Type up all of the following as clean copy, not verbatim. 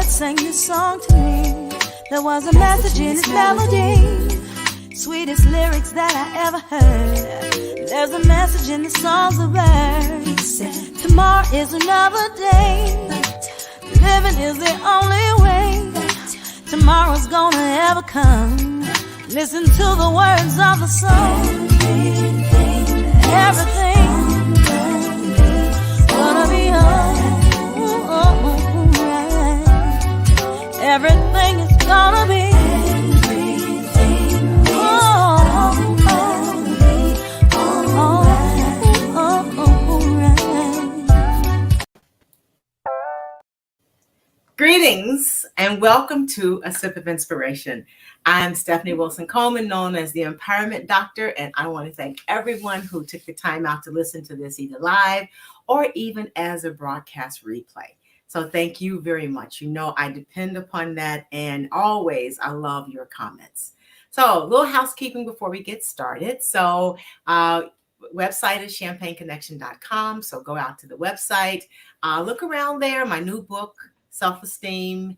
poet sang this song to me. There was a message in his melody, sweetest lyrics that I ever heard. There's a message in the songs of birds. He said, tomorrow is another day. Living is the only way. Tomorrow's gonna ever come. Listen to the words of the song. Everything gonna be alright. Everything is gonna be. Greetings and welcome to A Sip of Inspiration. I'm Stephanie Wilson-Coleman, known as the Empowerment Doctor, and I want to thank everyone who took the time out to listen to this either live or even as a broadcast replay. So thank you very much. You know, I depend upon that, and always I love your comments. So a little housekeeping before we get started. So website is champagneconnection.com. So go out to the website, look around there. My new book, Self-Esteem,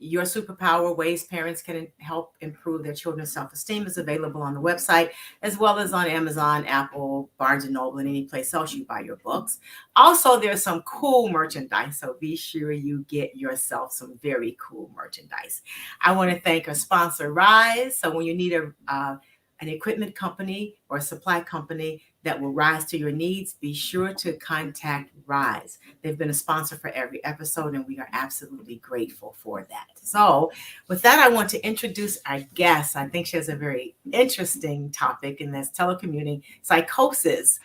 Your Superpower, Ways Parents Can Help Improve Their Children's Self-Esteem, is available on the website, as well as on Amazon, Apple, Barnes & Noble, and any place else you buy your books. Also, there's some cool merchandise, so be sure you get yourself some very cool merchandise. I want to thank our sponsor, Rise. So when you need an equipment company or a supply company that will rise to your needs, be sure to contact Rise. They've been a sponsor for every episode, and we are absolutely grateful for that. So with that, I want to introduce our guest. I think she has a very interesting topic, and that's telecommuting, psychosis.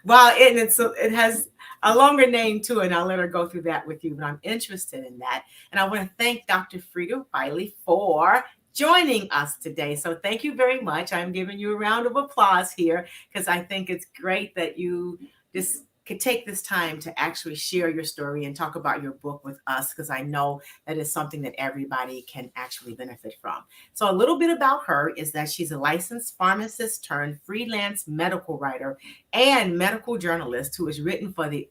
Well, it has a longer name too, and I'll let her go through that with you, but I'm interested in that. And I want to thank Dr. Frieda Wiley for joining us today. So thank you very much. I'm giving you a round of applause here because I think it's great that you just could take this time to actually share your story and talk about your book with us, because I know that is something that everybody can actually benefit from. So a little bit about her is that she's a licensed pharmacist turned freelance medical writer and medical journalist who has written for the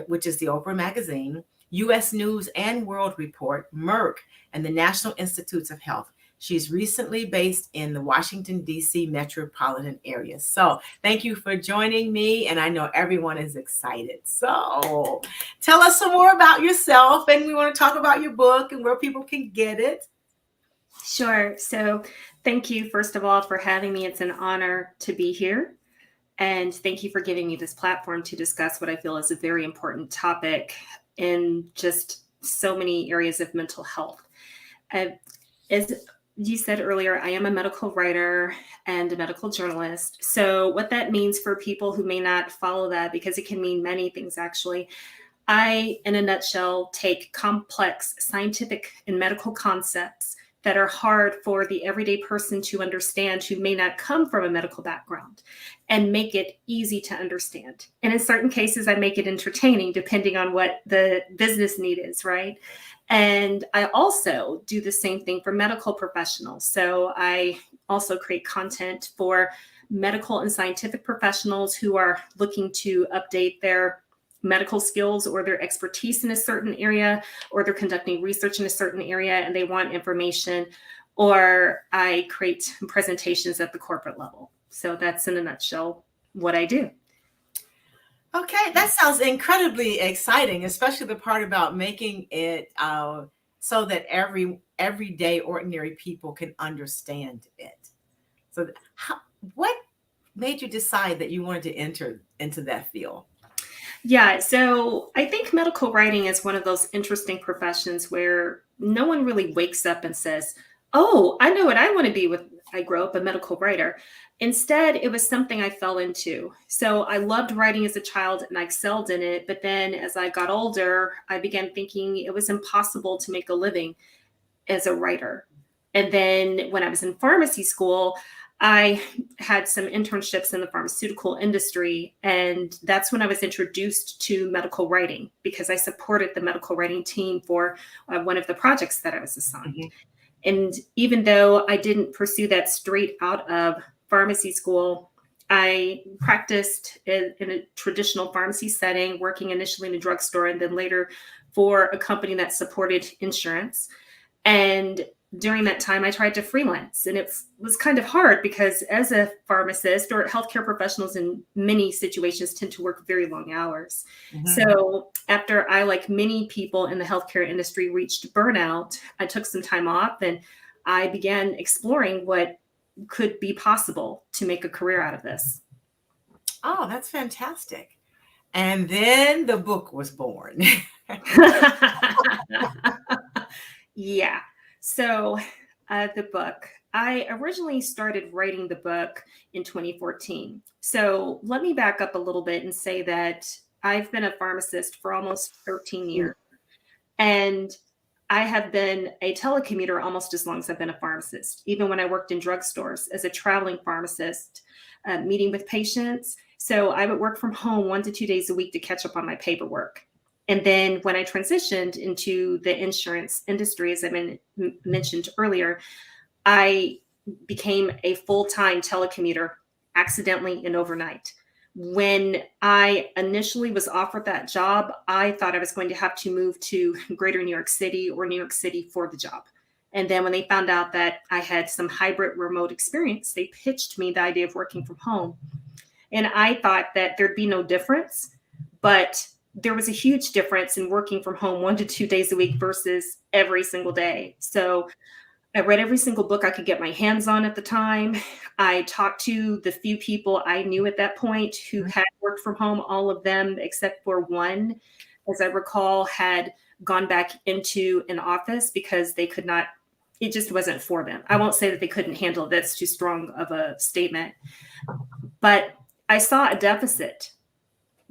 which is the Oprah magazine, U.S. News and World Report, Merck, and the National Institutes of Health. She's recently based in the Washington, D.C. metropolitan area. So thank you for joining me, and I know everyone is excited. So tell us some more about yourself, and we want to talk about your book and where people can get it. Sure. So thank you, first of all, for having me. It's an honor to be here. And thank you for giving me this platform to discuss what I feel is a very important topic in just so many areas of mental health. As you said earlier, I am a medical writer and a medical journalist. So what that means for people who may not follow that, because it can mean many things actually, I, in a nutshell, take complex scientific and medical concepts that are hard for the everyday person to understand who may not come from a medical background and make it easy to understand. And in certain cases, I make it entertaining depending on what the business need is, right? And I also do the same thing for medical professionals. So I also create content for medical and scientific professionals who are looking to update their medical skills or their expertise in a certain area, or they're conducting research in a certain area and they want information, or I create presentations at the corporate level. So that's in a nutshell what I do. Okay, that sounds incredibly exciting, especially the part about making it so that everyday ordinary people can understand it. So what made you decide that you wanted to enter into that field? Yeah, so I think medical writing is one of those interesting professions where no one really wakes up and says, oh, I know what I want to be when I grow up, a medical writer. Instead, it was something I fell into. So I loved writing as a child and I excelled in it. But then as I got older, I began thinking it was impossible to make a living as a writer. And then when I was in pharmacy school, I had some internships in the pharmaceutical industry, and that's when I was introduced to medical writing because I supported the medical writing team for one of the projects that I was assigned. Mm-hmm. And even though I didn't pursue that straight out of pharmacy school, I practiced in a traditional pharmacy setting, working initially in a drugstore and then later for a company that supported insurance. And during that time, I tried to freelance, and it was kind of hard because as a pharmacist or healthcare professionals in many situations tend to work very long hours. Mhm. So after I, like many people in the healthcare industry, reached burnout, I took some time off and I began exploring what could be possible to make a career out of this. Oh, that's fantastic. And then the book was born. Yeah. So the book, I originally started writing the book in 2014. So let me back up a little bit and say that I've been a pharmacist for almost 13 years. And I have been a telecommuter almost as long as I've been a pharmacist, even when I worked in drugstores as a traveling pharmacist, meeting with patients. So I would work from home 1 to 2 days a week to catch up on my paperwork. And then when I transitioned into the insurance industry, as I mentioned earlier, I became a full-time telecommuter accidentally and overnight. When I initially was offered that job, I thought I was going to have to move to greater New York City or New York City for the job. And then when they found out that I had some hybrid remote experience, they pitched me the idea of working from home. And I thought that there'd be no difference, but there was a huge difference in working from home 1 to 2 days a week versus every single day. So I read every single book I could get my hands on at the time. I talked to the few people I knew at that point who had worked from home. All of them, except for one, as I recall, had gone back into an office because they could not, it just wasn't for them. I won't say that they couldn't handle it. That's too strong of a statement. But I saw a deficit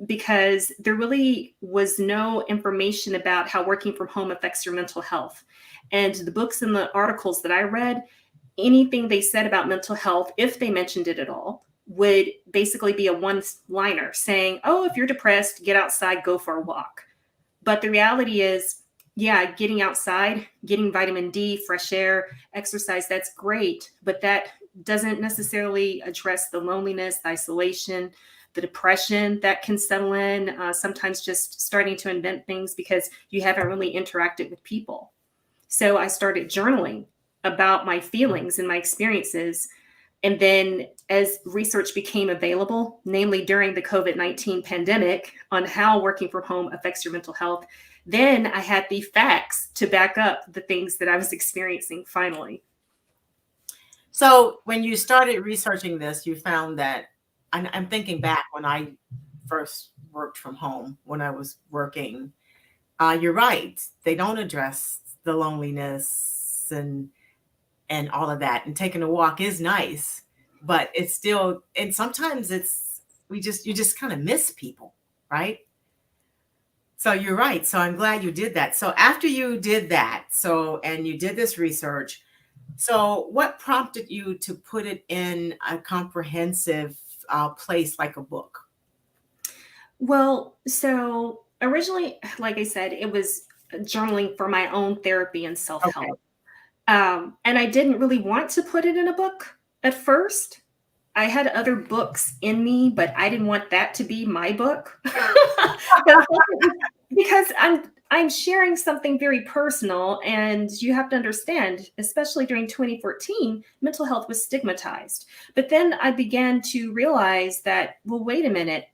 because there really was no information about how working from home affects your mental health. And the books and the articles that I read, anything they said about mental health, if they mentioned it at all, would basically be a one-liner saying, oh, if you're depressed, get outside, go for a walk. But the reality is, yeah, getting outside, getting vitamin D, fresh air, exercise, that's great. But that doesn't necessarily address the loneliness, the isolation, the depression that can settle in, sometimes just starting to invent things because you haven't really interacted with people. So I started journaling about my feelings and my experiences. And then as research became available, namely during the COVID-19 pandemic on how working from home affects your mental health, then I had the facts to back up the things that I was experiencing finally. So when you started researching this, you found that, I'm thinking back when I first worked from home, when I was working, you're right. They don't address the loneliness and all of that. And taking a walk is nice, but it's still, and sometimes you just kind of miss people, right? So you're right. So I'm glad you did that. So after you did that, and you did this research, so what prompted you to put it in a comprehensive place like a book? Well, so originally, like I said, it was journaling for my own therapy and self-help. Okay. And I didn't really want to put it in a book at first. I had other books in me, but I didn't want that to be my book because I'm sharing something very personal, and you have to understand, especially during 2014, mental health was stigmatized. But then I began to realize that, well, wait a minute,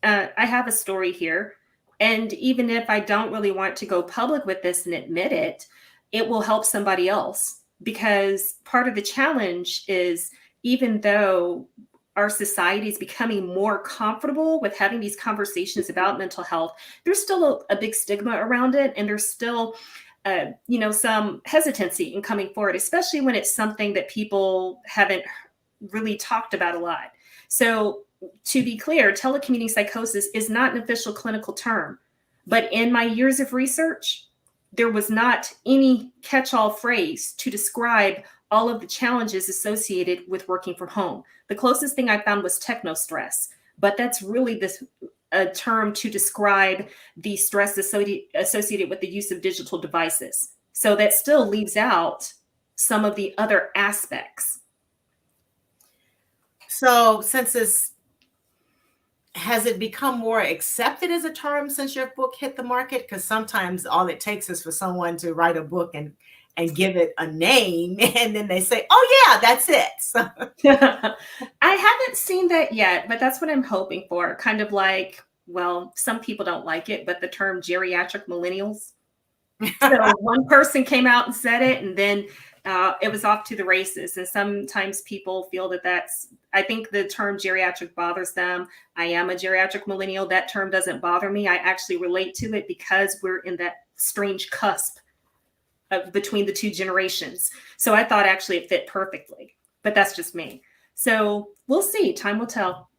I have a story here. And even if I don't really want to go public with this and admit it, it will help somebody else. Because part of the challenge is, even though our society is becoming more comfortable with having these conversations about mental health, there's still a big stigma around it. And there's still, some hesitancy in coming forward, especially when it's something that people haven't really talked about a lot. So to be clear, telecommuting psychosis is not an official clinical term. But in my years of research, there was not any catch-all phrase to describe all of the challenges associated with working from home. The closest thing I found was techno-stress, but that's really a term to describe the stress associated with the use of digital devices. So that still leaves out some of the other aspects. So has it become more accepted as a term since your book hit the market? Because sometimes all it takes is for someone to write a book and give it a name, and then they say, oh yeah, that's it. So I haven't seen that yet, but that's what I'm hoping for. Kind of like, well, some people don't like it, but the term geriatric millennials. So one person came out and said it, and then it was off to the races. And sometimes people feel that I think the term geriatric bothers them. I am a geriatric millennial. That term doesn't bother me. I actually relate to it because we're in that strange cusp between the two generations. So I thought actually it fit perfectly, but that's just me. So we'll see. Time will tell.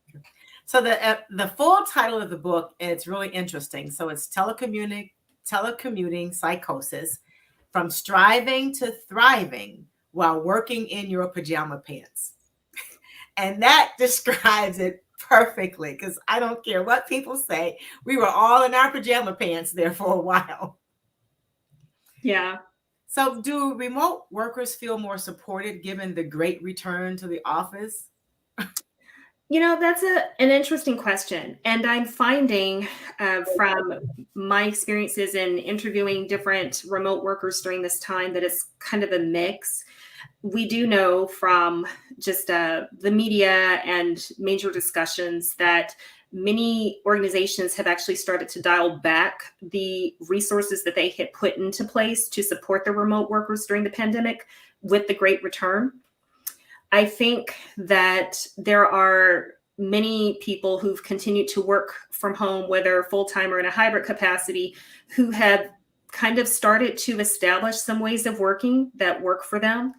So the full title of the book, and it's really interesting. So it's telecommuting psychosis, from striving to thriving while working in your pajama pants. And that describes it perfectly, because I don't care what people say. We were all in our pajama pants there for a while. Yeah. So do remote workers feel more supported given the great return to the office? That's an interesting question. And I'm finding from my experiences in interviewing different remote workers during this time that it's kind of a mix. We do know from just the media and major discussions that many organizations have actually started to dial back the resources that they had put into place to support the remote workers during the pandemic with the great return. I think that there are many people who've continued to work from home, whether full-time or in a hybrid capacity, who have kind of started to establish some ways of working that work for them.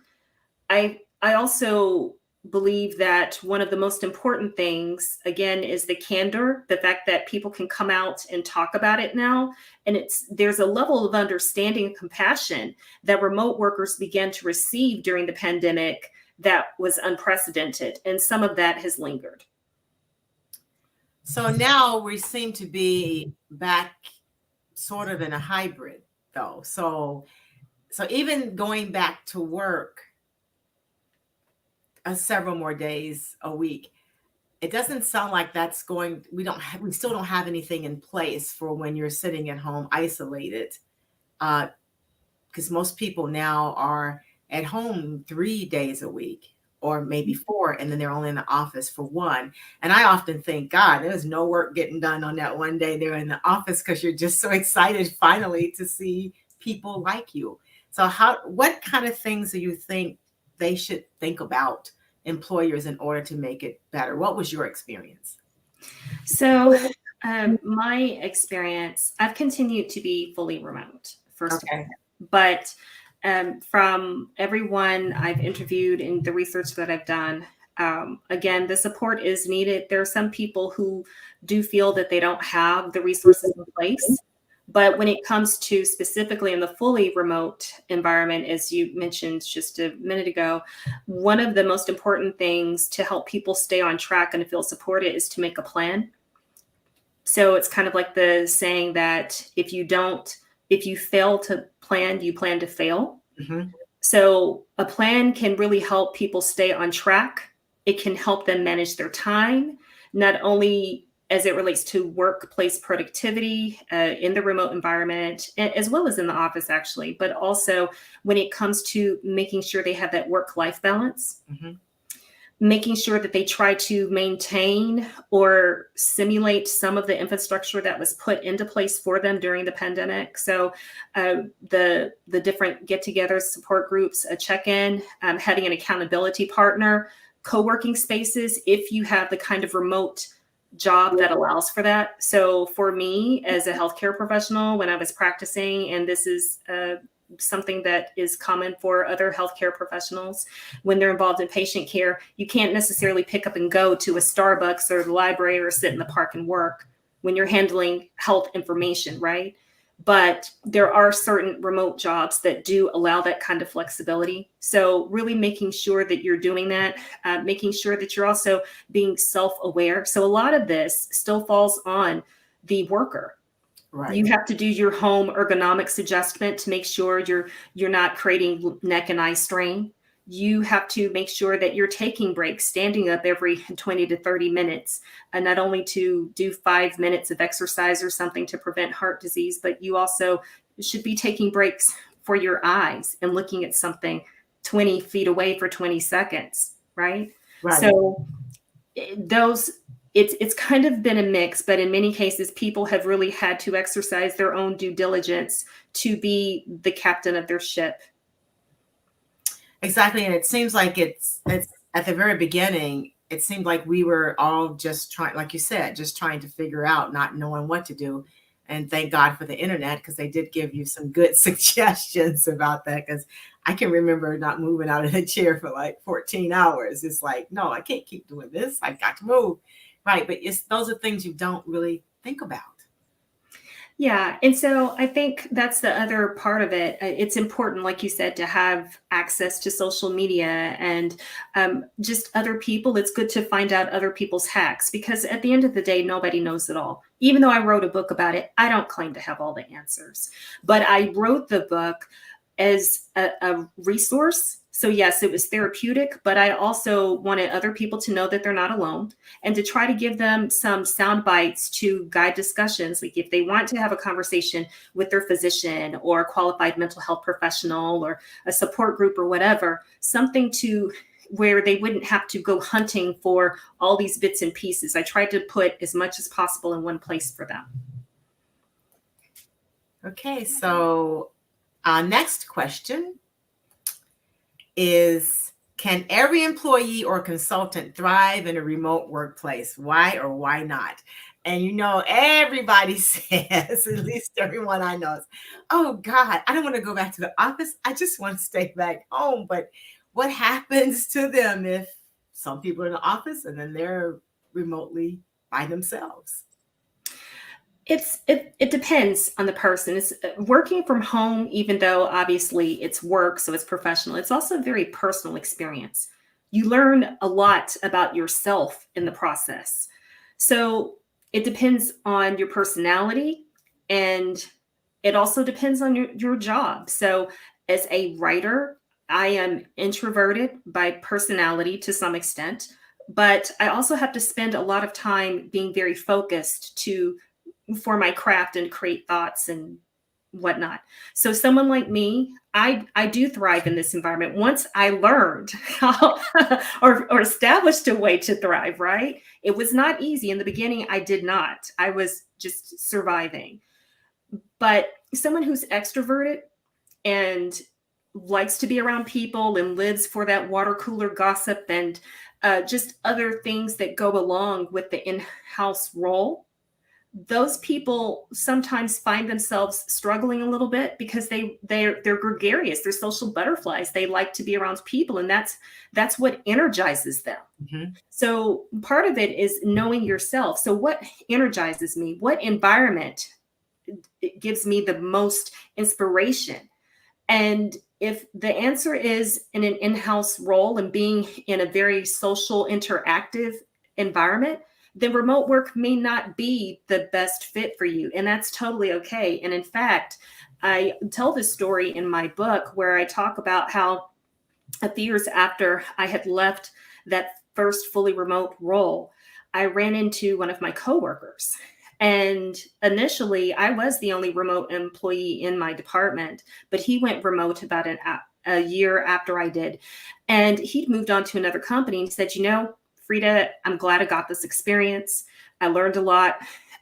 I also believe that one of the most important things, again, is the candor, the fact that people can come out and talk about it now. And there's a level of understanding and compassion that remote workers began to receive during the pandemic that was unprecedented. And some of that has lingered. So now we seem to be back sort of in a hybrid, though. So even going back to work several more days a week, it doesn't sound like that's going. We still don't have anything in place for when you're sitting at home isolated, because most people now are at home 3 days a week, or maybe 4, and then they're only in the office for 1. And I often think, God, there's no work getting done on that one day they're in the office, because you're just so excited finally to see people like you. So what kind of things do you think they should think about, employers, in order to make it better? What was your experience? So my experience, I've continued to be fully remote, first of all. But from everyone I've interviewed in the research that I've done, again, the support is needed. There are some people who do feel that they don't have the resources in place. But when it comes to specifically in the fully remote environment, as you mentioned just a minute ago, one of the most important things to help people stay on track and feel supported is to make a plan. So it's kind of like the saying that if you fail to plan, you plan to fail. Mm-hmm. So a plan can really help people stay on track. It can help them manage their time, not only as it relates to workplace productivity in the remote environment, as well as in the office, actually, but also when it comes to making sure they have that work-life balance, mm-hmm. making sure that they try to maintain or simulate some of the infrastructure that was put into place for them during the pandemic. So the different get-togethers, support groups, a check-in, having an accountability partner, co-working spaces, if you have the kind of remote job that allows for that. So for me as a healthcare professional, when I was practicing, and this is something that is common for other healthcare professionals, when they're involved in patient care, you can't necessarily pick up and go to a Starbucks or the library or sit in the park and work when you're handling health information, right? But there are certain remote jobs that do allow that kind of flexibility. So really making sure that you're doing that, making sure that you're also being self-aware. So a lot of this still falls on the worker. Right. You have to do your home ergonomics adjustment to make sure you're not creating neck and eye strain. You have to make sure that you're taking breaks, standing up every 20 to 30 minutes, and not only to do 5 minutes of exercise or something to prevent heart disease, but you also should be taking breaks for your eyes and looking at something 20 feet away for 20 seconds, right? Right. So it's kind of been a mix, but in many cases, people have really had to exercise their own due diligence to be the captain of their ship. Exactly. And it seems like it's at the very beginning, it seemed like we were all just trying, like you said, just trying to figure out, not knowing what to do. And thank God for the internet, because they did give you some good suggestions about that. Because I can remember not moving out of the chair for like 14 hours. It's like, no, I can't keep doing this. I've got to move. Right. But those are things you don't really think about. Yeah. And so I think that's the other part of it. It's important, like you said, to have access to social media and just other people. It's good to find out other people's hacks, because at the end of the day, nobody knows it all. Even though I wrote a book about it, I don't claim to have all the answers. But I wrote the book as a resource. So yes, it was therapeutic, but I also wanted other people to know that they're not alone, and to try to give them some sound bites to guide discussions. Like if they want to have a conversation with their physician or a qualified mental health professional or a support group or whatever, something to where they wouldn't have to go hunting for all these bits and pieces. I tried to put as much as possible in one place for them. Okay, so next question is, can every employee or consultant thrive in a remote workplace? Why or why not? And everybody says, at least everyone I know, is, oh God, I don't want to go back to the office. I just want to stay back home. But what happens to them if some people are in the office and then they're remotely by themselves? It depends on the person. It's working from home, even though obviously it's work, so it's professional. It's also a very personal experience. You learn a lot about yourself in the process. So it depends on your personality, and it also depends on your job. So as a writer, I am introverted by personality to some extent, but I also have to spend a lot of time being very focused for my craft and create thoughts and whatnot. So someone like me, I do thrive in this environment. Once I learned how or established a way to thrive, right? It was not easy. In the beginning, I did not. I was just surviving. But someone who's extroverted and likes to be around people and lives for that water cooler gossip and just other things that go along with the in-house role, those people sometimes find themselves struggling a little bit because they're gregarious, they're social butterflies. They like to be around people, and that's what energizes them. Mm-hmm. So part of it is knowing yourself. So what energizes me? What environment gives me the most inspiration? And if the answer is in an in-house role and being in a very social, interactive environment, then remote work may not be the best fit for you. And that's totally okay. And in fact, I tell this story in my book where I talk about how a few years after I had left that first fully remote role, I ran into one of my coworkers. And initially, I was the only remote employee in my department, but he went remote about a year after I did. And he'd moved on to another company and said, Frieda, I'm glad I got this experience. I learned a lot,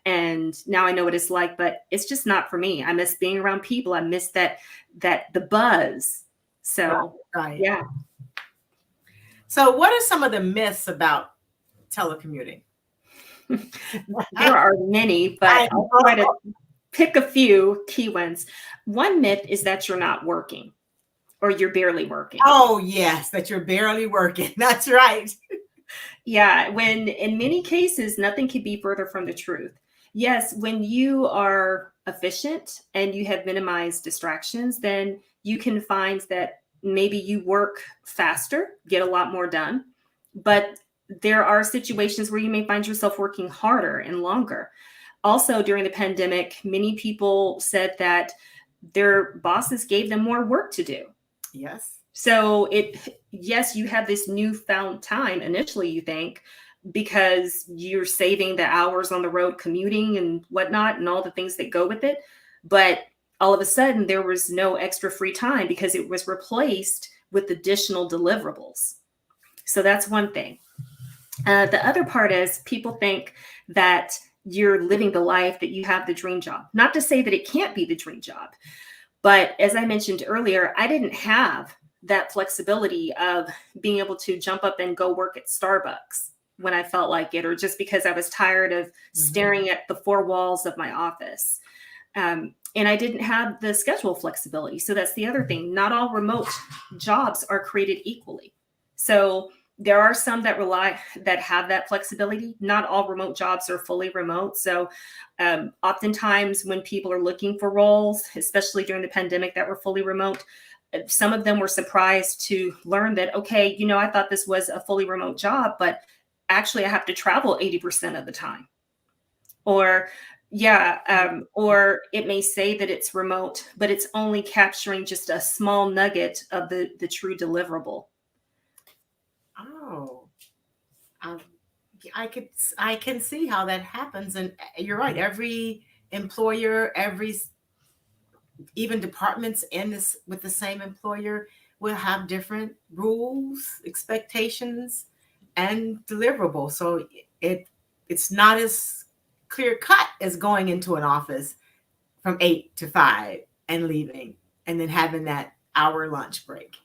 and now I know what it's like, but it's just not for me. I miss being around people. I miss the buzz. So, right. Yeah. So what are some of the myths about telecommuting? There are many, but I'll try to pick a few key ones. One myth is that you're not working or you're barely working. Oh, yes, that you're barely working. That's right. Yeah, when in many cases, nothing could be further from the truth. Yes, when you are efficient and you have minimized distractions, then you can find that maybe you work faster, get a lot more done. But there are situations where you may find yourself working harder and longer. Also, during the pandemic, many people said that their bosses gave them more work to do. Yes. So yes, you have this newfound time initially, you think, because you're saving the hours on the road commuting and whatnot and all the things that go with it. But all of a sudden, there was no extra free time because it was replaced with additional deliverables. So that's one thing. The other part is people think that you're living the life, that you have the dream job. Not to say that it can't be the dream job, but as I mentioned earlier, I didn't have that flexibility of being able to jump up and go work at Starbucks when I felt like it, or just because I was tired of staring at the four walls of my office. And I didn't have the schedule flexibility. So that's the other thing. Not all remote jobs are created equally. So there are some that have that flexibility. Not all remote jobs are fully remote. So oftentimes when people are looking for roles, especially during the pandemic that were fully remote, some of them were surprised to learn that, okay, I thought this was a fully remote job, but actually I have to travel 80% of the time. Or or it may say that it's remote, but it's only capturing just a small nugget of the true deliverable. Oh, I can see how that happens, and you're right. Every employer, even departments with the same employer will have different rules, expectations, and deliverables. So it's not as clear cut as going into an office from 8 to 5 and leaving, and then having that hour lunch break.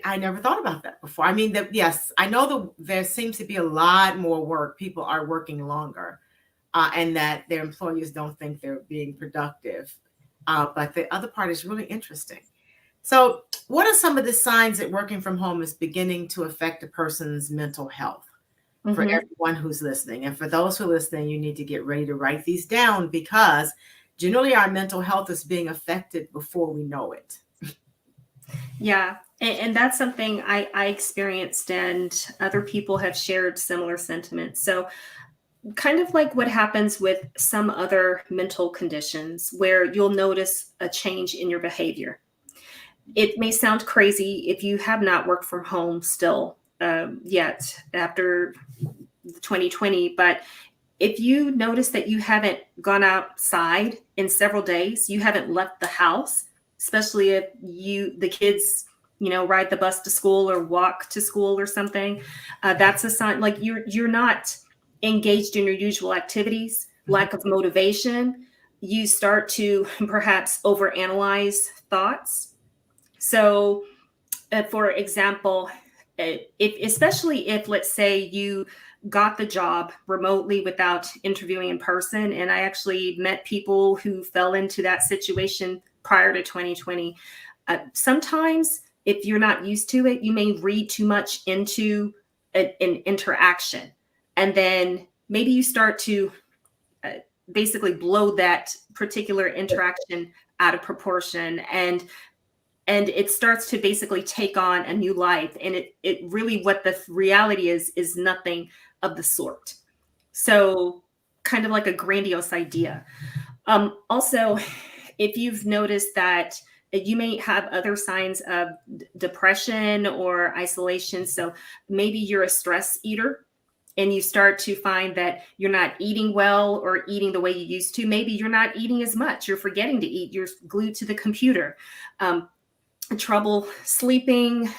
I never thought about that before. I mean, yes, I know there seems to be a lot more work. People are working longer, and that their employers don't think they're being productive. But the other part is really interesting. So what are some of the signs that working from home is beginning to affect a person's mental health? For everyone who's listening. And for those who are listening, you need to get ready to write these down, because generally our mental health is being affected before we know it. Yeah. And that's something I experienced, and other people have shared similar sentiments. So kind of like what happens with some other mental conditions, where you'll notice a change in your behavior. It may sound crazy if you have not worked from home still yet after 2020, but if you notice that you haven't gone outside in several days, you haven't left the house, especially if the kids ride the bus to school or walk to school or something, that's a sign. Like you're not engaged in your usual activities, lack of motivation. You start to perhaps overanalyze thoughts. So for example, especially if, let's say, you got the job remotely without interviewing in person, and I actually met people who fell into that situation prior to 2020. Sometimes if you're not used to it, you may read too much into an interaction, and then maybe you start to basically blow that particular interaction out of proportion, and it starts to basically take on a new life. And it really, what the reality is nothing of the sort. So kind of like a grandiose idea. Also, if you've noticed that you may have other signs of depression or isolation. So maybe you're a stress eater, and you start to find that you're not eating well or eating the way you used to. Maybe you're not eating as much. You're forgetting to eat. You're glued to the computer. Trouble sleeping,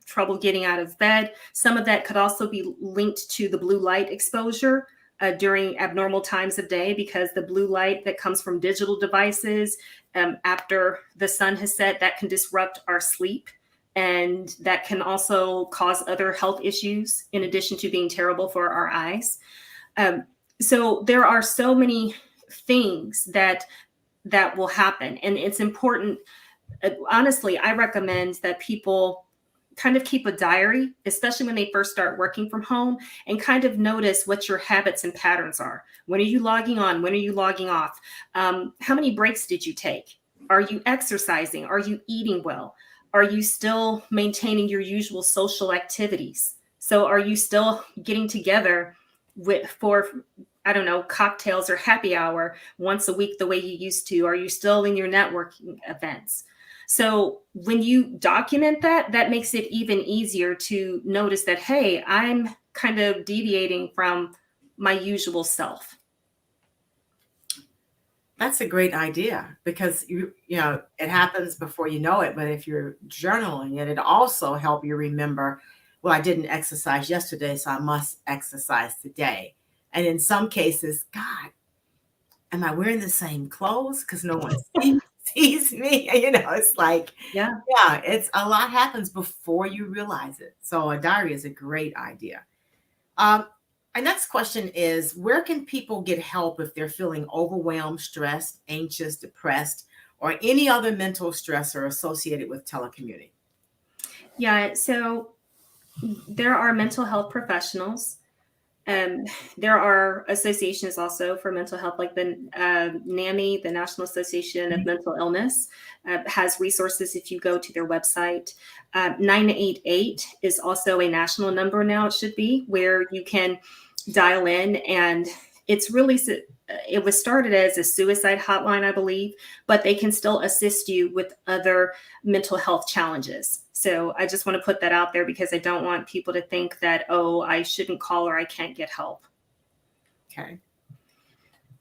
trouble getting out of bed. Some of that could also be linked to the blue light exposure during abnormal times of day, because the blue light that comes from digital devices after the sun has set, that can disrupt our sleep. And that can also cause other health issues, in addition to being terrible for our eyes. So there are so many things that will happen. And it's important. Honestly, I recommend that people kind of keep a diary, especially when they first start working from home, and kind of notice what your habits and patterns are. When are you logging on? When are you logging off? How many breaks did you take? Are you exercising? Are you eating well? Are you still maintaining your usual social activities? So are you still getting together for, I don't know, cocktails or happy hour once a week the way you used to? Are you still in your networking events? So when you document that, that makes it even easier to notice that, hey, I'm kind of deviating from my usual self. That's a great idea because you know it happens before you know it. But if you're journaling it, it also help you remember. Well, I didn't exercise yesterday, so I must exercise today. And in some cases, God, am I wearing the same clothes? Because no one sees me. You know, it's like, Yeah. yeah, it's a lot happens before you realize it. So a diary is a great idea. Um, my next question is, where can people get help if they're feeling overwhelmed, stressed, anxious, depressed, or any other mental stressor associated with telecommuting? Yeah. So there are mental health professionals. There are associations also for mental health, like the NAMI, the National Association of Mental Illness, has resources if you go to their website. 988 is also a national number now, it should be, where you can dial in, and it's really, it was started as a suicide hotline, I believe, but they can still assist you with other mental health challenges. So I just want to put that out there because I don't want people to think that, oh, I shouldn't call or I can't get help. Okay.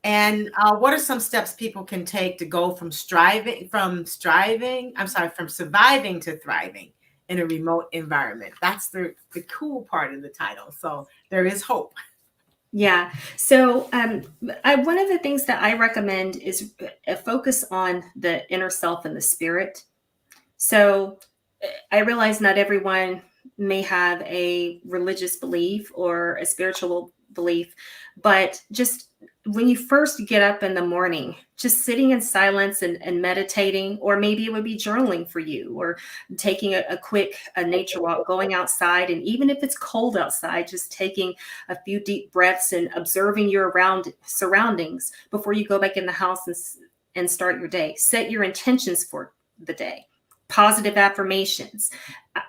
And what are some steps people can take to go from surviving to thriving in a remote environment? That's the cool part of the title. So there is hope. Yeah. So one of the things that I recommend is a focus on the inner self and the spirit. So I realize not everyone may have a religious belief or a spiritual belief, but just when you first get up in the morning, just sitting in silence and meditating, or maybe it would be journaling for you, or taking a quick nature walk, going outside. And even if it's cold outside, just taking a few deep breaths and observing your surroundings before you go back in the house and start your day. Set your intentions for the day. Positive affirmations.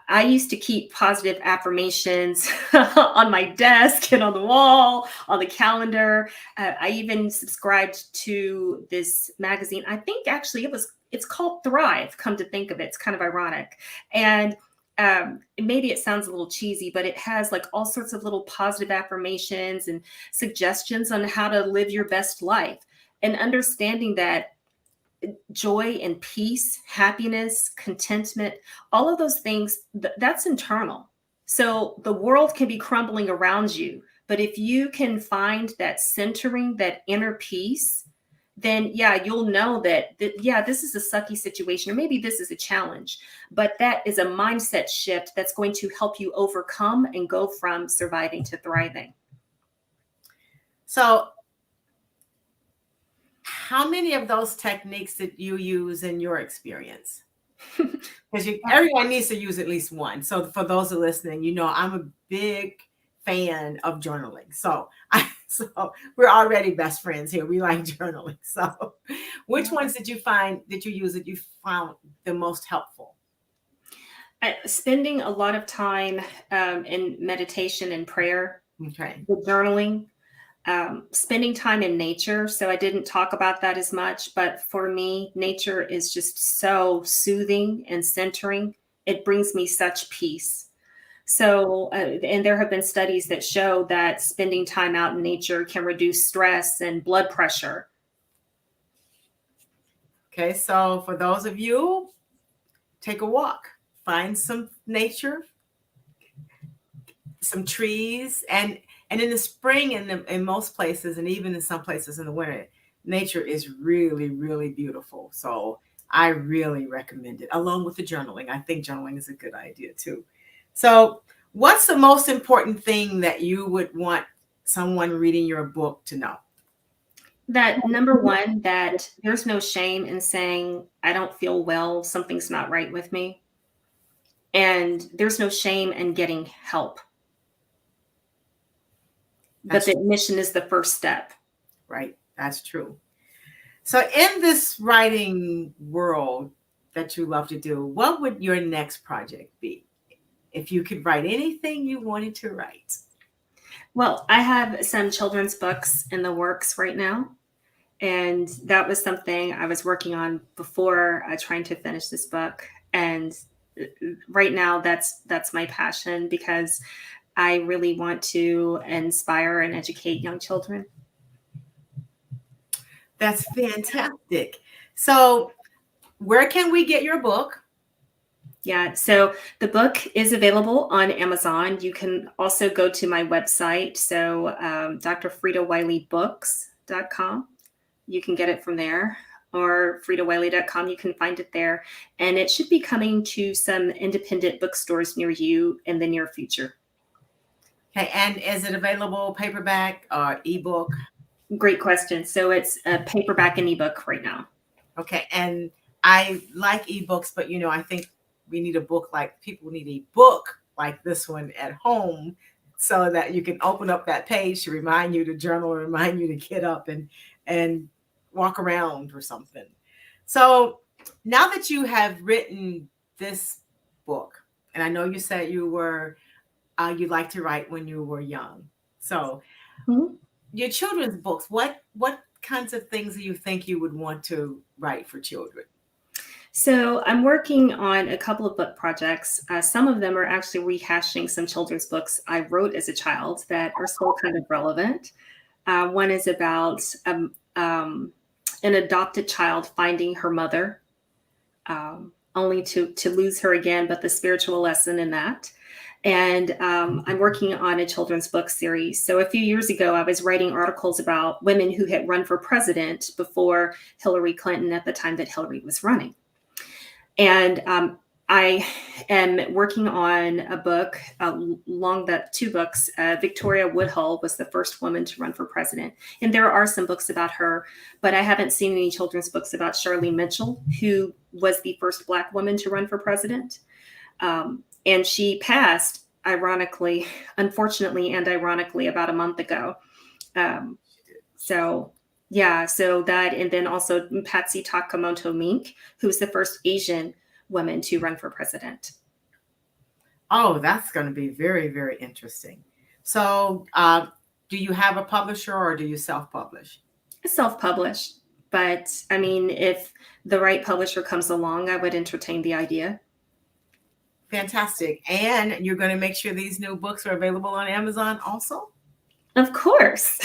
I used to keep positive affirmations on my desk and on the wall, on the calendar. I even subscribed to this magazine. I think actually it's called Thrive, come to think of it. It's kind of ironic. And maybe it sounds a little cheesy, but it has like all sorts of little positive affirmations and suggestions on how to live your best life. And understanding that joy and peace, happiness, contentment, all of those things, that's internal. So the world can be crumbling around you, but if you can find that centering, that inner peace, then yeah, you'll know that yeah, this is a sucky situation, or maybe this is a challenge, but that is a mindset shift that's going to help you overcome and go from surviving to thriving. So how many of those techniques did you use in your experience? Because everyone needs to use at least one. So for those who are listening, you know, I'm a big fan of journaling. So we're already best friends here. We like journaling. So which ones did you use that you found the most helpful? Spending a lot of time in meditation and prayer. Okay. The journaling. Spending time in nature. So I didn't talk about that as much, but for me, nature is just so soothing and centering. It brings me such peace. So, and there have been studies that show that spending time out in nature can reduce stress and blood pressure. Okay, so for those of you, take a walk, find some nature, some trees, and in the spring, and in most places, and even in some places in the winter, nature is really, really beautiful. So I really recommend it, along with the journaling. I think journaling is a good idea too. So what's the most important thing that you would want someone reading your book to know? That number one, that there's no shame in saying, I don't feel well, something's not right with me. And there's no shame in getting help. But the admission is the first step. Right. That's true. So in this writing world that you love to do, what would your next project be? If you could write anything you wanted to write. Well, I have some children's books in the works right now. And that was something I was working on before trying to finish this book. And right now that's my passion, because I really want to inspire and educate young children. That's fantastic. So where can we get your book? Yeah, so the book is available on Amazon. You can also go to my website, so drfriedawiley.books.com. You can get it from there, or friedawiley.com. You can find it there. And it should be coming to some independent bookstores near you in the near future. Okay, and is it available paperback or ebook? Great question. So it's a paperback and ebook right now. Okay, and I like ebooks, but I think we need a book, like people need a book like this one at home, so that you can open up that page to remind you to journal, remind you to get up and walk around or something. So now that you have written this book, and I know you said you like to write when you were young. So your children's books, what kinds of things do you think you would want to write for children? So I'm working on a couple of book projects. Some of them are actually rehashing some children's books I wrote as a child that are still kind of relevant. One is about an adopted child finding her mother, only to lose her again, but the spiritual lesson in that. And I'm working on a children's book series. So a few years ago, I was writing articles about women who had run for president before Hillary Clinton, at the time that Hillary was running. And I am working on a book along the two books. Victoria Woodhull was the first woman to run for president. And there are some books about her, but I haven't seen any children's books about Charlene Mitchell, who was the first Black woman to run for president. And she passed, unfortunately and ironically, about a month ago. So that, and then also Patsy Takamoto Mink, who's the first Asian woman to run for president. Oh, that's going to be very, very interesting. So do you have a publisher, or do you self-publish? Self-published, but I mean, if the right publisher comes along, I would entertain the idea. Fantastic. And you're going to make sure these new books are available on Amazon also? Of course.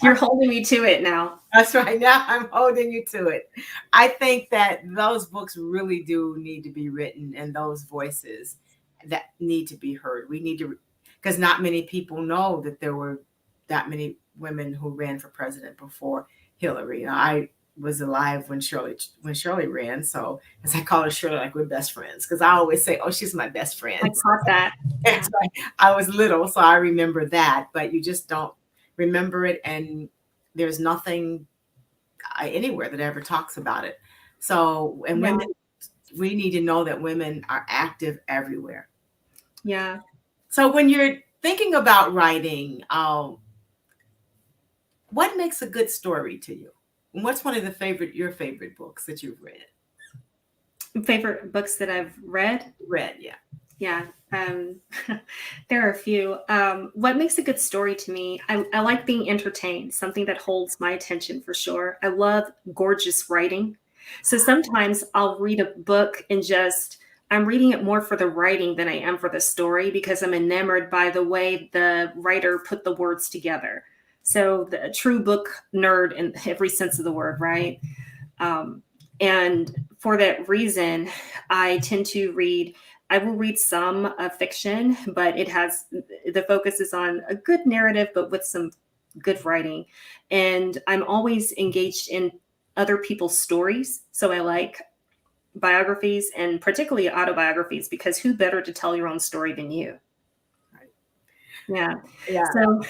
You're holding me to it now. That's right. Now I'm holding you to it. I think that those books really do need to be written, and those voices that need to be heard. We need to, because not many people know that there were that many women who ran for president before Hillary. I was alive when Shirley ran. So, as I call her Shirley, like we're best friends, because I always say, "Oh, she's my best friend." I caught that. Right. I was little, so I remember that, but you just don't remember it, and there's nothing anywhere that ever talks about it. So, and women, we need to know that women are active everywhere. Yeah. So, when you're thinking about writing, what makes a good story to you? And what's one of your favorite books that you've read? Favorite books that I've read? Yeah. Yeah. There are a few. What makes a good story to me? I like being entertained, something that holds my attention for sure. I love gorgeous writing. So sometimes I'll read a book and I'm reading it more for the writing than I am for the story, because I'm enamored by the way the writer put the words together. So the true book nerd in every sense of the word, right? And for that reason, I will read some fiction, but the focus is on a good narrative, but with some good writing. And I'm always engaged in other people's stories. So I like biographies, and particularly autobiographies, because who better to tell your own story than you? Yeah. So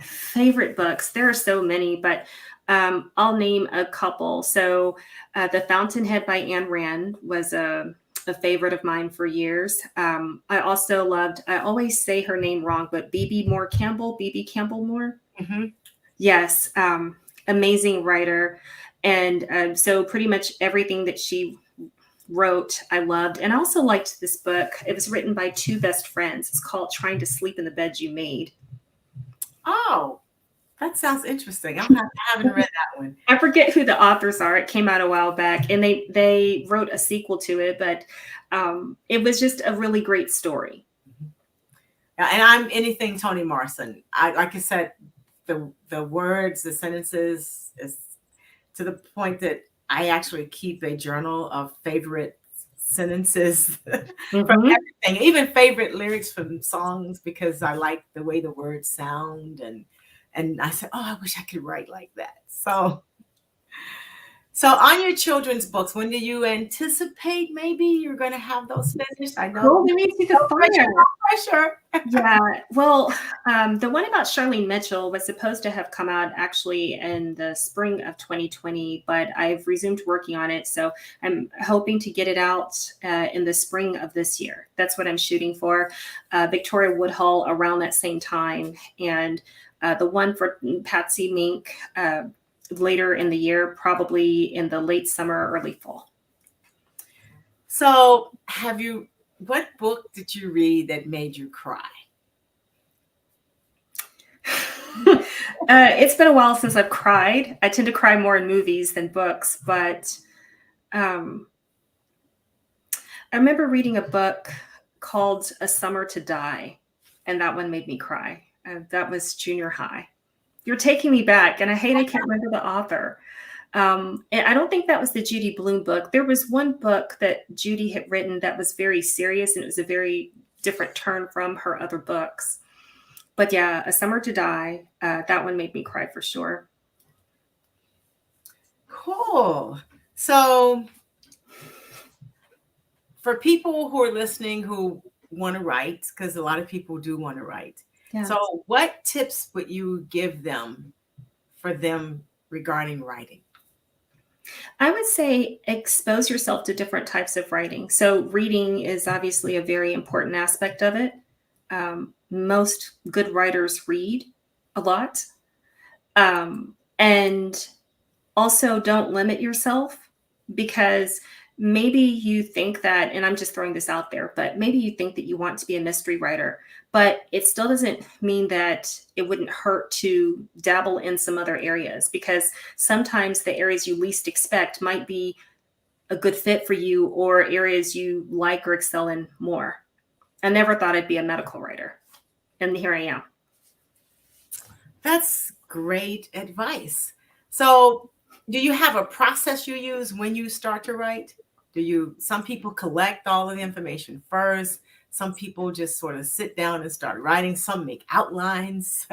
favorite books, there are so many, but I'll name a couple. So The Fountainhead by Ayn Rand was a favorite of mine for years. I also loved, I always say her name wrong, but Bibi Campbell Moore. Mm-hmm. Yes. Amazing writer. And so pretty much everything that she wrote, I loved. And I also liked this book. It was written by two best friends. It's called Trying to Sleep in the Bed You Made. Oh, That sounds interesting. I haven't read that one. I forget who the authors are. It came out a while back, and they wrote a sequel to it, but it was just a really great story. Yeah, and I'm anything Toni Morrison. Like I said, the words, the sentences is to the point that I actually keep a journal of favorite sentences from everything, even favorite lyrics from songs, because I like the way the words sound. And I said, oh, I wish I could write like that. So on your children's books, when do you anticipate maybe you're going to have those finished? I know. Cool. Let me see the pressure. Yeah. Well, the one about Charlene Mitchell was supposed to have come out actually in the spring of 2020, but I've resumed working on it. So I'm hoping to get it out in the spring of this year. That's what I'm shooting for. Victoria Woodhull around that same time. And the one for Patsy Mink later in the year, probably in the late summer, early fall. So what book did you read that made you cry? It's been a while since I've cried. I tend to cry more in movies than books, but I remember reading a book called A Summer to Die, and that one made me cry. That was junior high. You're taking me back, and I can't remember the author. And I don't think that was the Judy Blume book. There was one book that Judy had written that was very serious, and it was a very different turn from her other books. But yeah, A Summer to Die, that one made me cry for sure. Cool. So for people who are listening who want to write, because a lot of people do want to write. Yeah. So what tips would you give them for them regarding writing? I would say expose yourself to different types of writing. So reading is obviously a very important aspect of it. Most good writers read a lot. And also don't limit yourself, because maybe you think that, and I'm just throwing this out there, but maybe you think that you want to be a mystery writer, but it still doesn't mean that it wouldn't hurt to dabble in some other areas, because sometimes the areas you least expect might be a good fit for you, or areas you like or excel in more. I never thought I'd be a medical writer, and here I am. That's great advice. So do you have a process you use when you start to write? Some people collect all of the information first. Some people just sort of sit down and start writing. Some make outlines.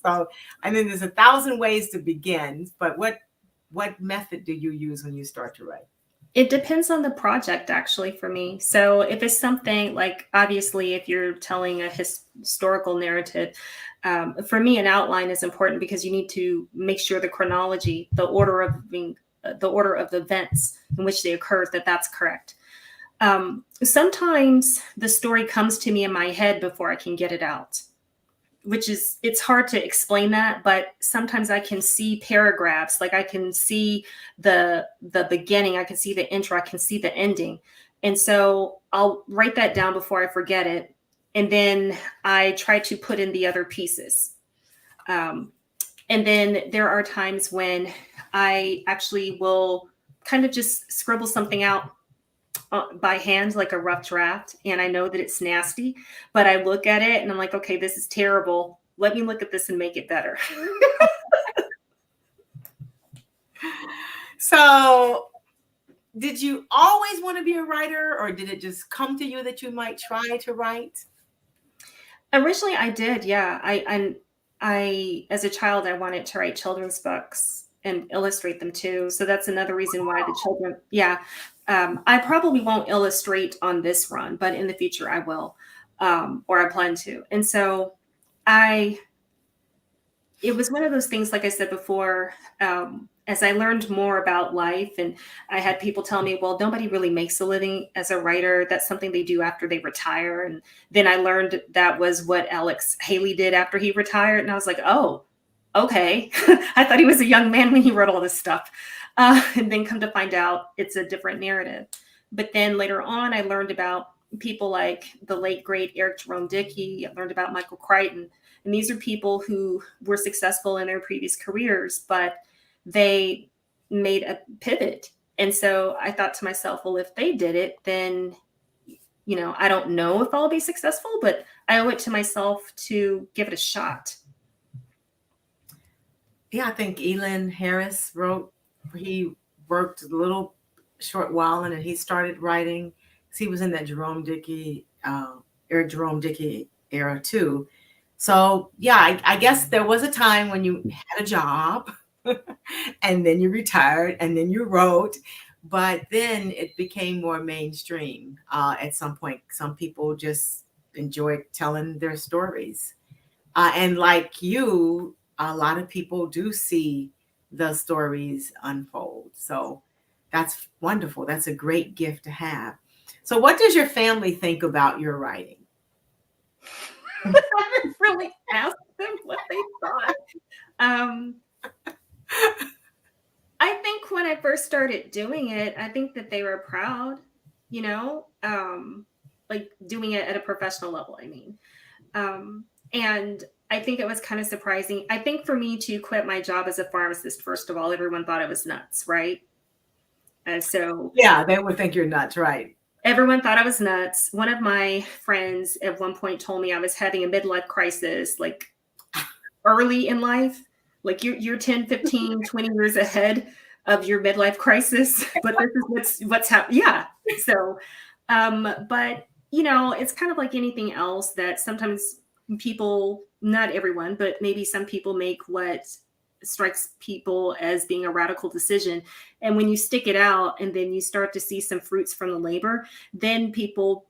So, I mean, there's 1,000 ways to begin, but what method do you use when you start to write? It depends on the project, actually, for me. So if it's something like, obviously, if you're telling a historical narrative, for me, an outline is important, because you need to make sure the chronology, the order of the events in which they occurred, that's correct. Sometimes the story comes to me in my head before I can get it out, it's hard to explain that, but sometimes I can see paragraphs, like I can see the beginning, I can see the intro, I can see the ending. And so I'll write that down before I forget it. And then I try to put in the other pieces. And then there are times when I actually will kind of just scribble something out by hand, like a rough draft. And I know that it's nasty, but I look at it and I'm like, okay, this is terrible. Let me look at this and make it better. So did you always want to be a writer, or did it just come to you that you might try to write? Originally I did. Yeah. I, as a child, I wanted to write children's books and illustrate them too. So that's another reason why the children, I probably won't illustrate on this run, but in the future I will, or I plan to. And so it was one of those things, like I said before, as I learned more about life, and I had people tell me, well, nobody really makes a living as a writer. That's something they do after they retire. And then I learned that was what Alex Haley did after he retired. And I was like, oh, okay. I thought he was a young man when he wrote all this stuff. And then come to find out it's a different narrative. But then later on, I learned about people like the late, great Eric Jerome Dickey. I learned about Michael Crichton. And these are people who were successful in their previous careers, but they made a pivot. And so I thought to myself, well, if they did it, then, I don't know if I'll be successful, but I owe it to myself to give it a shot. Yeah, I think Elin Harris he worked a little short while and then he started writing. He was in that Jerome Dickey era too. So yeah, I guess there was a time when you had a job and then you retired and then you wrote, but then it became more mainstream. At some point, some people just enjoyed telling their stories. And like you, a lot of people do see the stories unfold. So that's wonderful. That's a great gift to have. So what does your family think about your writing? I haven't really asked them what they thought. I think when I first started doing it, I think that they were proud, like doing it at a professional level, I mean. And I think it was kind of surprising. I think for me to quit my job as a pharmacist, first of all, everyone thought I was nuts, right? So yeah, they would think you're nuts, right? Everyone thought I was nuts. One of my friends at one point told me I was having a midlife crisis, like early in life. Like you're 10, 15, 20 years ahead of your midlife crisis, but this is what's happening. Yeah. So, but it's kind of like anything else that sometimes people, not everyone, but maybe some people make what strikes people as being a radical decision. And when you stick it out and then you start to see some fruits from the labor, then people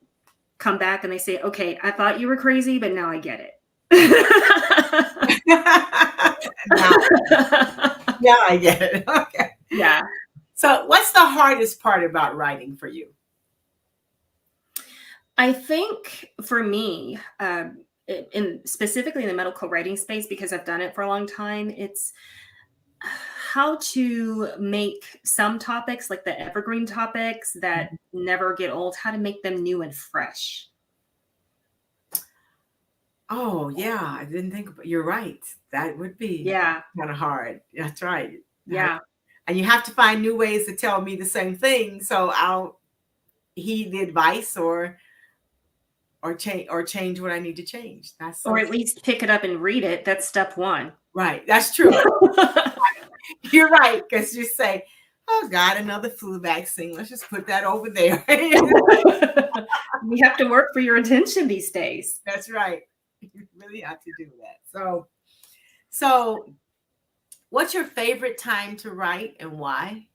come back and they say, okay, I thought you were crazy, but now I get it. Yeah, I get it. Okay. Yeah. So what's the hardest part about writing for you? I think for me, specifically in the medical writing space, because I've done it for a long time, it's how to make some topics, like the evergreen topics that never get old, how to make them new and fresh. Oh, yeah. I didn't think about, you're right. That would be kind of hard. That's right. Yeah. And you have to find new ways to tell me the same thing. So I'll heed the advice or change what I need to change. Or at least pick it up and read it. That's step one. Right. That's true. You're right. Because you say, oh God, another flu vaccine. Let's just put that over there. You have to work for your attention these days. That's right. You really have to do that. So what's your favorite time to write and why?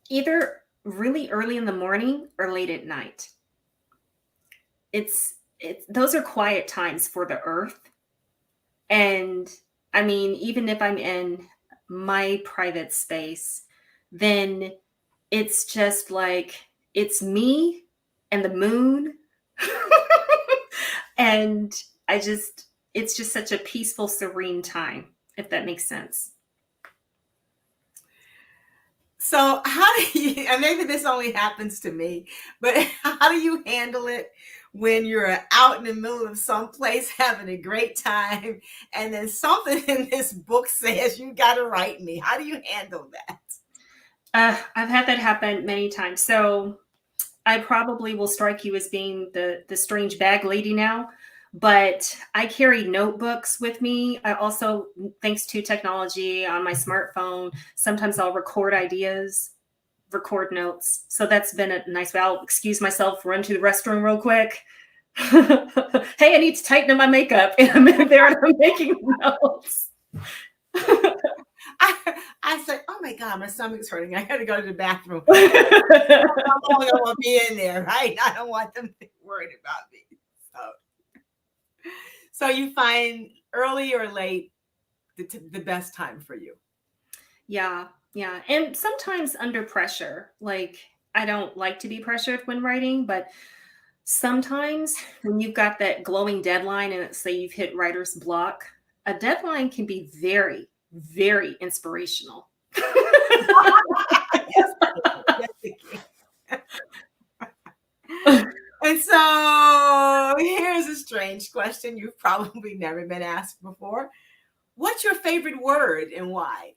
Either really early in the morning or late at night. Those are quiet times for the earth. And I mean, even if I'm in my private space, then it's just like, it's me and the moon. And it's just such a peaceful, serene time, if that makes sense. So how do you, and maybe this only happens to me, but how do you handle it when you're out in the middle of someplace having a great time and then something in this book says you got to write me? How do you handle that? I've had that happen many times. So I probably will strike you as being the strange bag lady now, but I carry notebooks with me. I also, thanks to technology on my smartphone, sometimes I'll record ideas, record notes. So that's been a nice way. I'll excuse myself, run to the restroom real quick. Hey, I need to tighten up my makeup. And I'm in there and I'm making notes. I said, oh my God, my stomach's hurting. I got to go to the bathroom. I don't want to be in there, right? I don't want them to be worried about me. So you find early or late the best time for you? Yeah. And sometimes under pressure. Like, I don't like to be pressured when writing, but sometimes when you've got that glowing deadline and say you've hit writer's block, a deadline can be very, very inspirational. Yes, it can. And so here's a strange question you've probably never been asked before. What's your favorite word and why?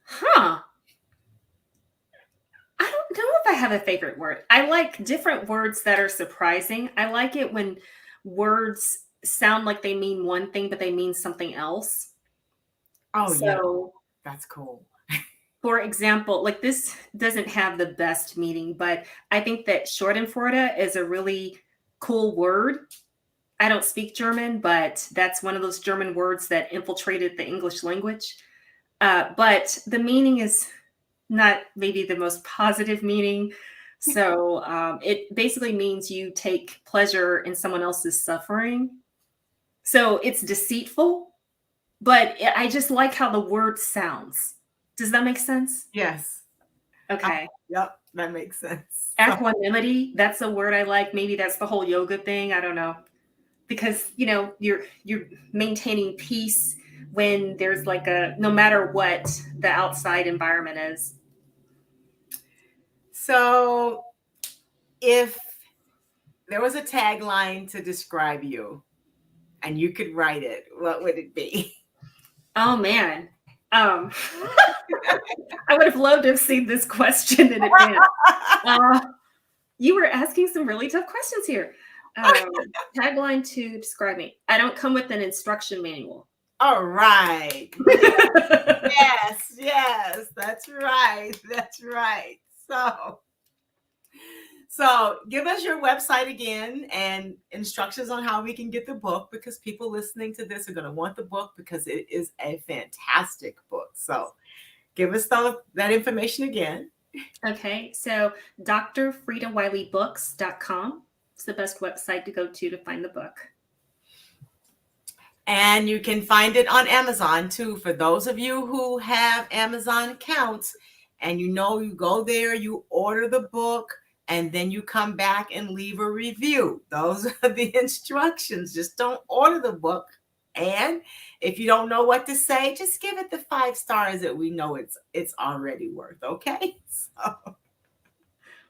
Huh. I don't know if I have a favorite word. I like different words that are surprising. I like it when words sound like they mean one thing, but they mean something else. Oh, yeah, So, that's cool. for example, like this doesn't have the best meaning, but I think that Schadenfreude is a really cool word. I don't speak German, but that's one of those German words that infiltrated the English language. But the meaning is not maybe the most positive meaning. So it basically means you take pleasure in someone else's suffering. So it's deceitful, but I just like how the word sounds. Does that make sense? Yes. Okay. Yep, that makes sense. So, Equanimity, that's a word I like. Maybe that's the whole yoga thing. I don't know. Because, you know, you're maintaining peace when there's like a no matter what the outside environment is. so if there was a tagline to describe you and you could write it, what would it be? Oh man. I would have loved to have seen this question in advance. You were asking some really tough questions here. Tagline to describe me. I don't come with an instruction manual. All right. Yes, that's right. That's right. So give us your website again and instructions on how we can get the book, because people listening to this are going to want the book because it is a fantastic book. So give us that information again. Okay, so drfriedawileybooks.com is the best website to go to find the book. And you can find it on Amazon too. For those of you who have Amazon accounts and you go there, you order the book, and then you come back and leave a review. Those are the instructions. Just don't order the book. And if you don't know what to say, just give it the 5 stars that we know it's already worth. Okay. So.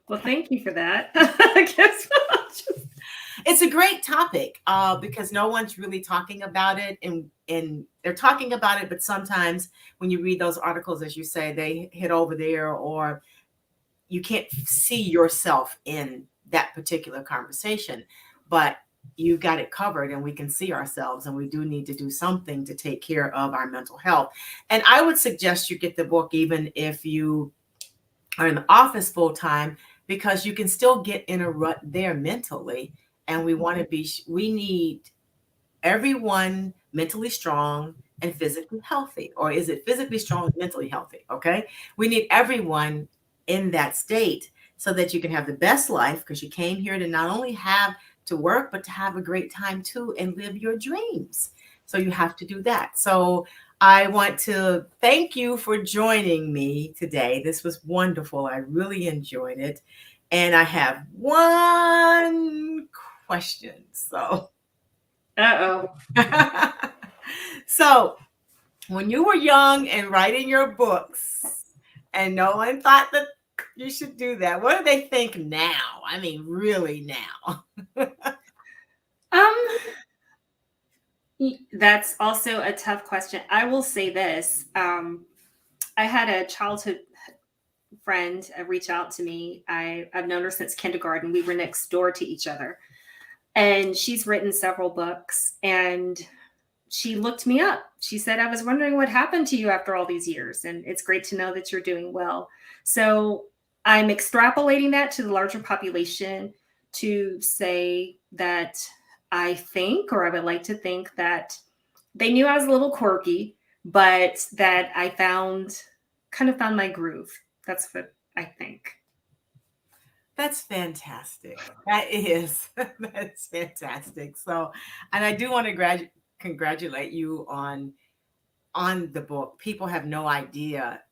Well, thank you for that. I guess it's a great topic because no one's really talking about it, and they're talking about it, but sometimes when you read those articles, as you say, they hit over there, or you can't see yourself in that particular conversation, but you got it covered, and we can see ourselves, and we do need to do something to take care of our mental health. And I would suggest you get the book even if you are in the office full time, because you can still get in a rut there mentally. And we need everyone mentally strong and physically healthy. Or is it physically strong and mentally healthy? Okay. We need everyone in that state so that you can have the best life, because you came here to not only have to work, but to have a great time too and live your dreams. So you have to do that. So I want to thank you for joining me today. This was wonderful. I really enjoyed it. And I have one question. So, so when you were young and writing your books and no one thought that you should do that, what do they think now? I mean, really now? That's also a tough question. I will say this. I had a childhood friend reach out to me. I've known her since kindergarten. We were next door to each other. And she's written several books, and she looked me up. She said, I was wondering what happened to you after all these years, and it's great to know that you're doing well. So I'm extrapolating that to the larger population to say that I think, or I would like to think, that they knew I was a little quirky, but that I kind of found my groove. That's what I think. That's fantastic. That's fantastic. So, and I do want to congratulate you on the book. People have no idea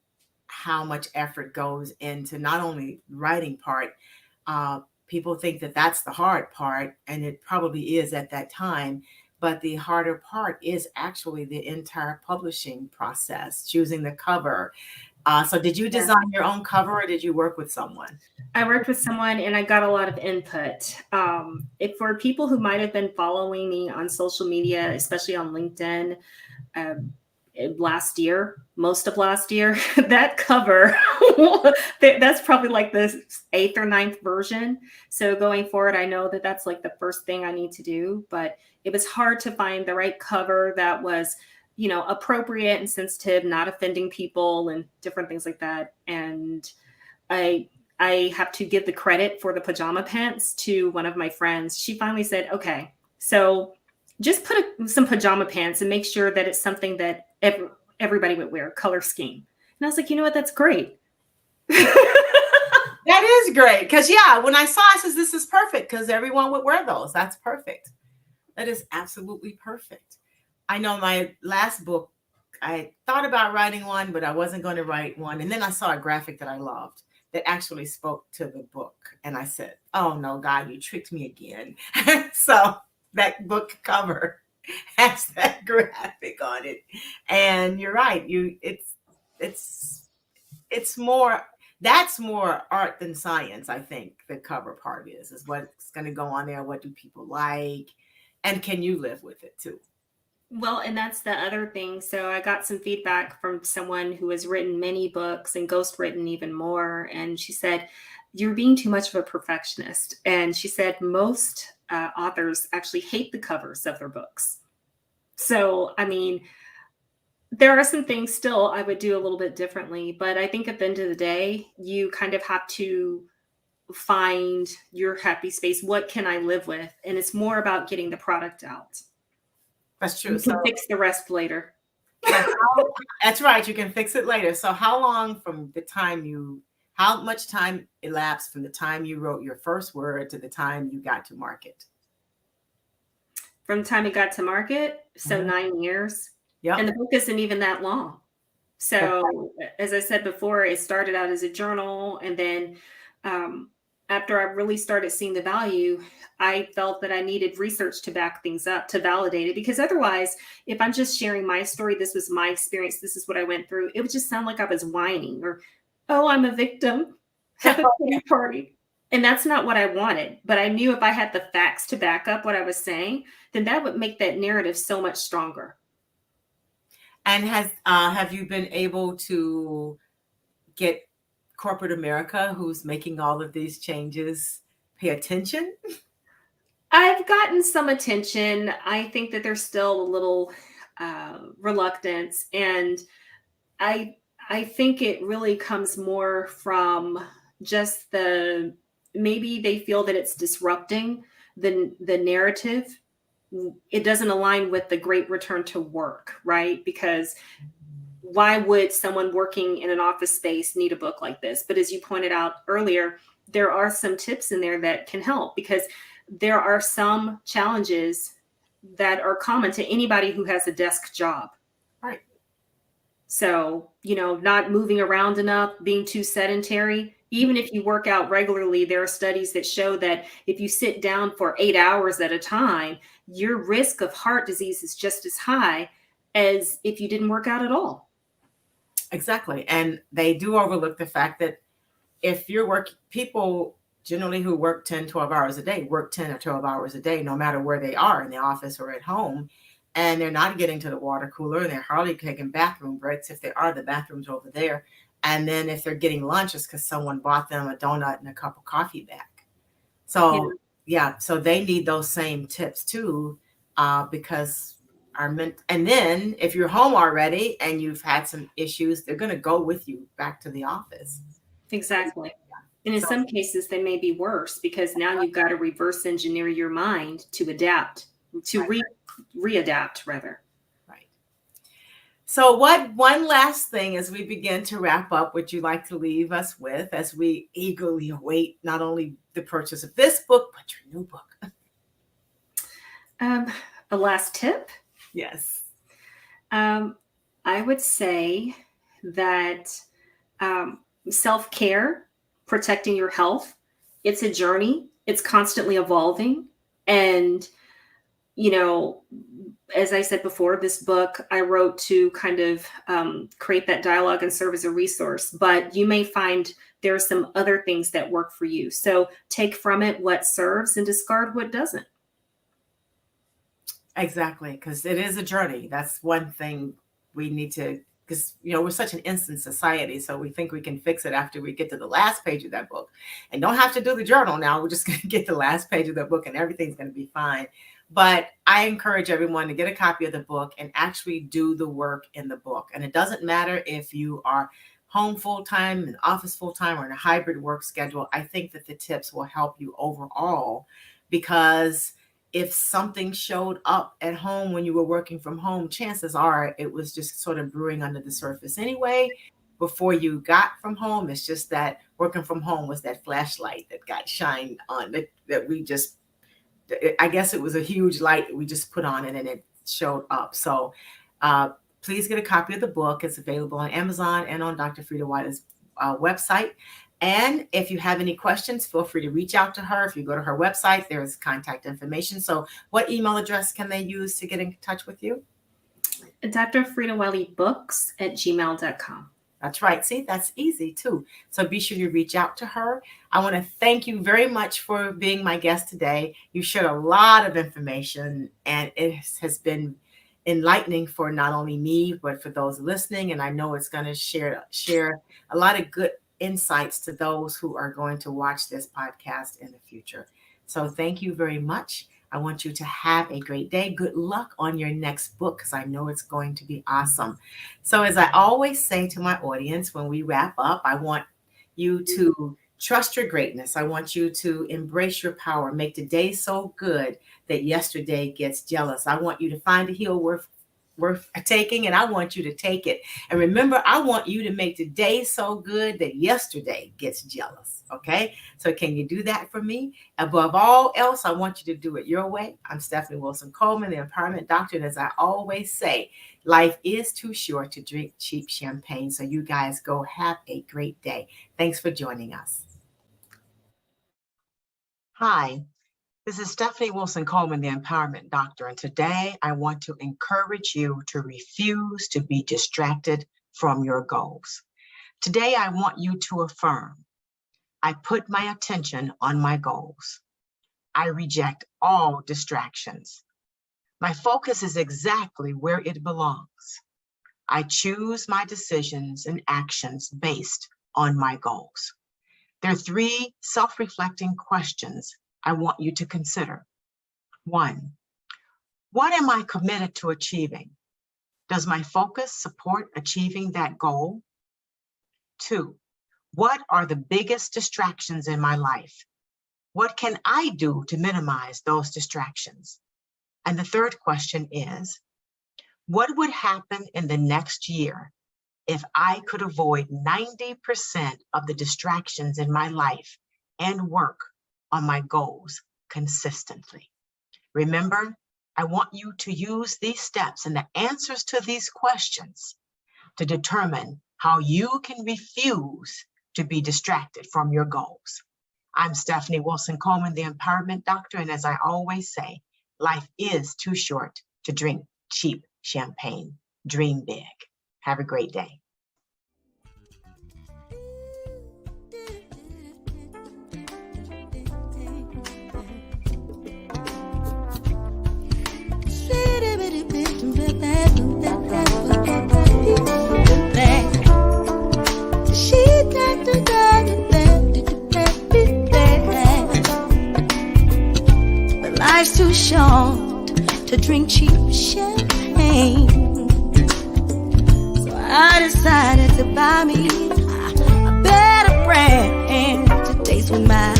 how much effort goes into not only writing part. People think that that's the hard part, and it probably is at that time. But the harder part is actually the entire publishing process, choosing the cover. So did you design your own cover, or did you work with someone? I worked with someone and I got a lot of input. If for people who might have been following me on social media, especially on LinkedIn, um, last year, most of last year, that cover, that's probably like the 8th or 9th version. So going forward, I know that that's like the first thing I need to do, but it was hard to find the right cover that was, appropriate and sensitive, not offending people and different things like that. And I have to give the credit for the pajama pants to one of my friends. She finally said, okay, so just put some pajama pants and make sure that it's something that everybody would wear, color scheme. And I was like, you know what? That's great. That is great. Because, when I saw it, I says, this is perfect because everyone would wear those. That's perfect. That is absolutely perfect. I know my last book, I thought about writing one, but I wasn't going to write one. And then I saw a graphic that I loved that actually spoke to the book. And I said, oh, no, God, you tricked me again. So that book cover has that graphic on it. And you're right. It's more, that's more art than science, I think the cover part is what's going to go on there. What do people like? And can you live with it too? Well, and that's the other thing. So I got some feedback from someone who has written many books and ghostwritten even more. And she said, you're being too much of a perfectionist. And she said most authors actually hate the covers of their books. So, I mean, there are some things still I would do a little bit differently. But I think at the end of the day, you kind of have to find your happy space. What can I live with? And it's more about getting the product out. That's true. You can fix the rest later. That's right. You can fix it later. So how long from the time how much time elapsed from the time you wrote your first word to the time you got to market? From the time it got to market, so 9 years. Yeah. And the book isn't even that long. So as I said before, it started out as a journal. And then after I really started seeing the value, I felt that I needed research to back things up, to validate it. Because otherwise, if I'm just sharing my story, this was my experience, this is what I went through, it would just sound like I was whining or, oh, I'm a victim, have a pity party. And that's not what I wanted. But I knew if I had the facts to back up what I was saying, then that would make that narrative so much stronger. And have you been able to get corporate America, who's making all of these changes, pay attention? I've gotten some attention. I think that there's still a little reluctance. And I think it really comes more from just maybe they feel that it's disrupting the narrative. It doesn't align with the great return to work, right? Because why would someone working in an office space need a book like this? But as you pointed out earlier, there are some tips in there that can help, because there are some challenges that are common to anybody who has a desk job. Right. So, not moving around enough, being too sedentary. Even if you work out regularly, there are studies that show that if you sit down for 8 hours at a time, your risk of heart disease is just as high as if you didn't work out at all. Exactly. And they do overlook the fact that if you're people generally who work 10, 12 hours a day, work 10 or 12 hours a day, no matter where they are, in the office or at home, and they're not getting to the water cooler, and they're hardly taking bathroom breaks. If they are, the bathroom's over there. And then if they're getting lunch, it's because someone bought them a donut and a cup of coffee back. So, so they need those same tips too, because and then if you're home already and you've had some issues, they're going to go with you back to the office. Exactly. And in some cases, they may be worse, because now you've got to reverse engineer your mind to adapt, to readapt rather. Right. So one last thing as we begin to wrap up, would you like to leave us with as we eagerly await not only the purchase of this book, but your new book? A last tip? Yes. I would say that self-care, protecting your health, it's a journey. It's constantly evolving. And, as I said before, this book I wrote to kind of create that dialogue and serve as a resource. But you may find there are some other things that work for you. So take from it what serves and discard what doesn't. Exactly, because it is a journey. That's one thing we need to, because we're such an instant society, so we think we can fix it after we get to the last page of that book, and don't have to do the journal now. We're just going to get the last page of the book, and everything's going to be fine. But I encourage everyone to get a copy of the book and actually do the work in the book. And it doesn't matter if you are home full-time, in office full-time, or in a hybrid work schedule. I think that the tips will help you overall, because if something showed up at home when you were working from home, chances are it was just sort of brewing under the surface anyway before you got from home. It's just that working from home was that flashlight that got shined on, that we just, I guess it was a huge light that we just put on it and it showed up. So please get a copy of the book. It's available on Amazon and on Dr. Frieda Wiley's website. And if you have any questions, feel free to reach out to her. If you go to her website, there's contact information. So what email address can they use to get in touch with you? Dr. Frieda Wiley Books at gmail.com. That's right. See, that's easy too. So be sure you reach out to her. I want to thank you very much for being my guest today. You shared a lot of information, and it has been enlightening for not only me, but for those listening. And I know it's going to share a lot of good insights to those who are going to watch this podcast in the future. So thank you very much. I want you to have a great day. Good luck on your next book, because I know it's going to be awesome. So as I always say to my audience, when we wrap up, I want you to trust your greatness. I want you to embrace your power. Make today so good that yesterday gets jealous. I want you to find a heel worth taking, and I want you to take it. And remember, I want you to make today so good that yesterday gets jealous. Okay? So can you do that for me? Above all else, I want you to do it your way. I'm Stephanie Wilson-Coleman, the Empowerment Doctor. And as I always say, life is too short to drink cheap champagne. So you guys go have a great day. Thanks for joining us. Hi. This is Stephanie Wilson-Coleman, the Empowerment Doctor, and today I want to encourage you to refuse to be distracted from your goals. Today I want you to affirm, I put my attention on my goals. I reject all distractions. My focus is exactly where it belongs. I choose my decisions and actions based on my goals. There are 3 self-reflecting questions I want you to consider. 1, what am I committed to achieving? Does my focus support achieving that goal? 2, what are the biggest distractions in my life? What can I do to minimize those distractions? And the 3rd question is, what would happen in the next year if I could avoid 90% of the distractions in my life and work on my goals consistently? Remember, I want you to use these steps and the answers to these questions to determine how you can refuse to be distracted from your goals. I'm Stephanie Wilson-Coleman, the Empowerment Doctor, and as I always say, life is too short to drink cheap champagne. Dream big. Have a great day. But life's too short to drink cheap champagne, so I decided to buy me a better brand to taste with my